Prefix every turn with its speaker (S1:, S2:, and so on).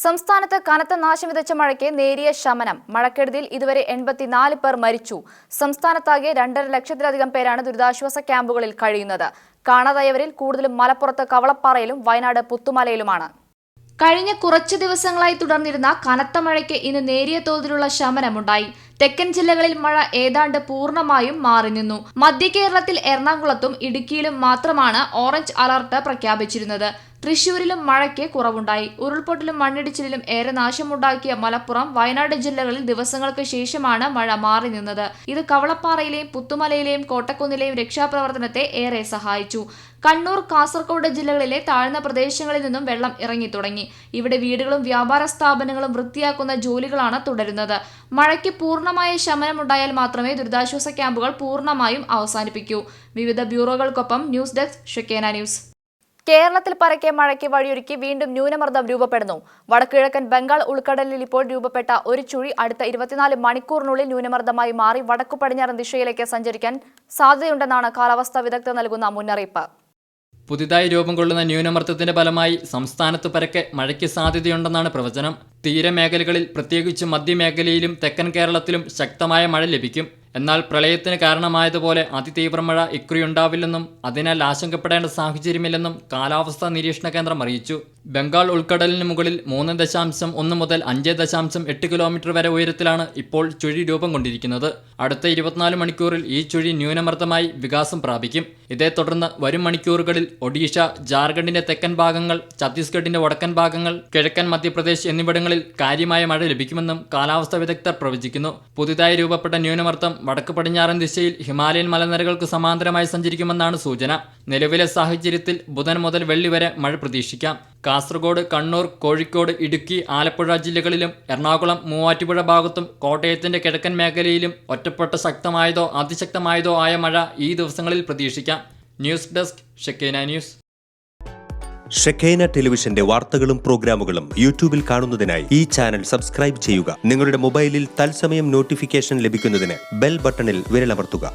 S1: സംസ്ഥാനത്ത് കനത്ത നാശം വിതച്ച മഴയ്ക്ക് നേരിയ ശമനം. മഴക്കെടുതിയിൽ ഇതുവരെ 84 പേർ മരിച്ചു. സംസ്ഥാനത്താകെ 2.5 ലക്ഷത്തിലധികം പേരാണ് ദുരിതാശ്വാസ ക്യാമ്പുകളിൽ കഴിയുന്നത്. കാണാതായവരിൽ കൂടുതലും മലപ്പുറത്ത് കവളപ്പാറയിലും വയനാട് പുത്തുമലയിലുമാണ്. കഴിഞ്ഞ കുറച്ചു ദിവസങ്ങളായി തുടർന്നിരുന്ന കനത്ത മഴയ്ക്ക് ഇന്ന് നേരിയ തോതിലുള്ള ശമനമുണ്ടായി. തെക്കൻ ജില്ലകളിൽ മഴ ഏതാണ്ട് പൂർണ്ണമായും മാറി നിന്നു. മധ്യ കേരളത്തിൽ എറണാകുളത്തും ഇടുക്കിയിലും മാത്രമാണ് ഓറഞ്ച് അലർട്ട് പ്രഖ്യാപിച്ചിരുന്നത്. തൃശൂരിലും മഴയ്ക്ക് കുറവുണ്ടായി. ഉരുൾപൊട്ടലും മണ്ണിടിച്ചിലും ഏറെ നാശമുണ്ടാക്കിയ മലപ്പുറം, വയനാട് ജില്ലകളിൽ ദിവസങ്ങൾക്ക് ശേഷമാണ് മഴ മാറി നിന്നത്. ഇത് കവളപ്പാറയിലെയും പുത്തുമലയിലെയും കോട്ടക്കുന്നിലെയും രക്ഷാപ്രവർത്തനത്തെ ഏറെ സഹായിച്ചു. കണ്ണൂർ, കാസർഗോഡ് ജില്ലകളിലെ താഴ്ന്ന പ്രദേശങ്ങളിൽ നിന്നും വെള്ളം ഇറങ്ങി തുടങ്ങി. ഇവിടെ വീടുകളും വ്യാപാര സ്ഥാപനങ്ങളും വൃത്തിയാക്കുന്ന ജോലികളാണ് തുടരുന്നത്. മഴയ്ക്ക് പൂർണ്ണമായ ശമനമുണ്ടായാൽ മാത്രമേ ദുരിതാശ്വാസ ക്യാമ്പുകൾ പൂർണ്ണമായും അവസാനിപ്പിക്കൂ. വിവിധ ബ്യൂറോകൾക്കൊപ്പം ന്യൂസ് ഡെസ്ക് ഷെക്കേന ന്യൂസ്. കേരളത്തിൽ പരക്കെ മഴയ്ക്ക് വഴിയൊരുക്കി വീണ്ടും ന്യൂനമർദ്ദം രൂപപ്പെടുന്നു. വടക്കുകിഴക്കൻ ബംഗാൾ ഉൾക്കടലിൽ ഇപ്പോൾ രൂപപ്പെട്ട ഒരു ചുഴി അടുത്ത 24 മണിക്കൂറിനുള്ളിൽ ന്യൂനമർദ്ദമായി മാറി വടക്കു പടിഞ്ഞാറൻ ദിശയിലേക്ക് സഞ്ചരിക്കാൻ സാധ്യതയുണ്ടെന്നാണ് കാലാവസ്ഥാ വിദഗ്ധർ നൽകുന്ന മുന്നറിയിപ്പ്.
S2: പുതിയതായി രൂപം കൊള്ളുന്ന ന്യൂനമർദ്ദത്തിന്റെ ഫലമായി സംസ്ഥാനത്ത് പരക്കെ മഴയ്ക്ക് സാധ്യതയുണ്ടെന്നാണ് പ്രവചനം. തീരമേഖലകളിൽ പ്രത്യേകിച്ച് മധ്യമേഖലയിലും തെക്കൻ കേരളത്തിലും ശക്തമായ മഴ ലഭിക്കും. എന്നാൽ പ്രളയത്തിന് കാരണമായതുപോലെ അതിതീവ്ര മഴ ഇക്കുറിയുണ്ടാവില്ലെന്നും അതിനാൽ ആശങ്കപ്പെടേണ്ട സാഹചര്യമില്ലെന്നും കാലാവസ്ഥാ നിരീക്ഷണ കേന്ദ്രം അറിയിച്ചു. ബംഗാൾ ഉൾക്കടലിന് മുകളിൽ 3.1 മുതൽ 5.8 കിലോമീറ്റർ വരെ ഉയരത്തിലാണ് ഇപ്പോൾ ചുഴി രൂപം കൊണ്ടിരിക്കുന്നത്. അടുത്ത 24 മണിക്കൂറിൽ ഈ ചുഴി ന്യൂനമർദ്ദമായി വികാസം പ്രാപിക്കും. ഇതേ തുടർന്ന് വരും മണിക്കൂറുകളിൽ ഒഡീഷ, ജാർഖണ്ഡിന്റെ തെക്കൻ ഭാഗങ്ങൾ, ഛത്തീസ്ഗഡിന്റെ വടക്കൻ ഭാഗങ്ങൾ, കിഴക്കൻ മധ്യപ്രദേശ് എന്നിവിടങ്ങളിൽ കാര്യമായ മഴ ലഭിക്കുമെന്നും കാലാവസ്ഥാ വിദഗ്ധർ പ്രവചിക്കുന്നു. പുതിയതായി രൂപപ്പെട്ട ന്യൂനമർദ്ദം വടക്ക് പടിഞ്ഞാറൻ ദിശയിൽ ഹിമാലയൻ മലനിരകൾക്ക് സമാന്തരമായി സഞ്ചരിക്കുമെന്നാണ് സൂചന. നിലവിലെ സാഹചര്യത്തിൽ ബുധൻ മുതൽ വെള്ളി വരെ മഴ പ്രതീക്ഷിക്കാം. കാസർഗോഡ്, കണ്ണൂർ, കോഴിക്കോട്, ഇടുക്കി, ആലപ്പുഴ ജില്ലകളിലും എറണാകുളം, മൂവാറ്റുപുഴ ഭാഗത്തും കോട്ടയത്തിന്റെ കിഴക്കൻ മേഖലയിലും ഒറ്റപ്പെട്ട ശക്തമായതോ അതിശക്തമായതോ ആയ മഴ ഈ ദിവസങ്ങളിൽ പ്രതീക്ഷിക്കാം. News desk Shekinah news.
S3: Shekinah ടെലിവിഷന്റെ വാർത്തകളും പ്രോഗ്രാമുകളും യൂട്യൂബിൽ കാണുന്നതിനായി ഈ ചാനൽ സബ്സ്ക്രൈബ് ചെയ്യുക. നിങ്ങളുടെ മൊബൈലിൽ തത്സമയം നോട്ടിഫിക്കേഷൻ ലഭിക്കുന്നതിന് ബെൽ ബട്ടണിൽ വിരലമർത്തുക.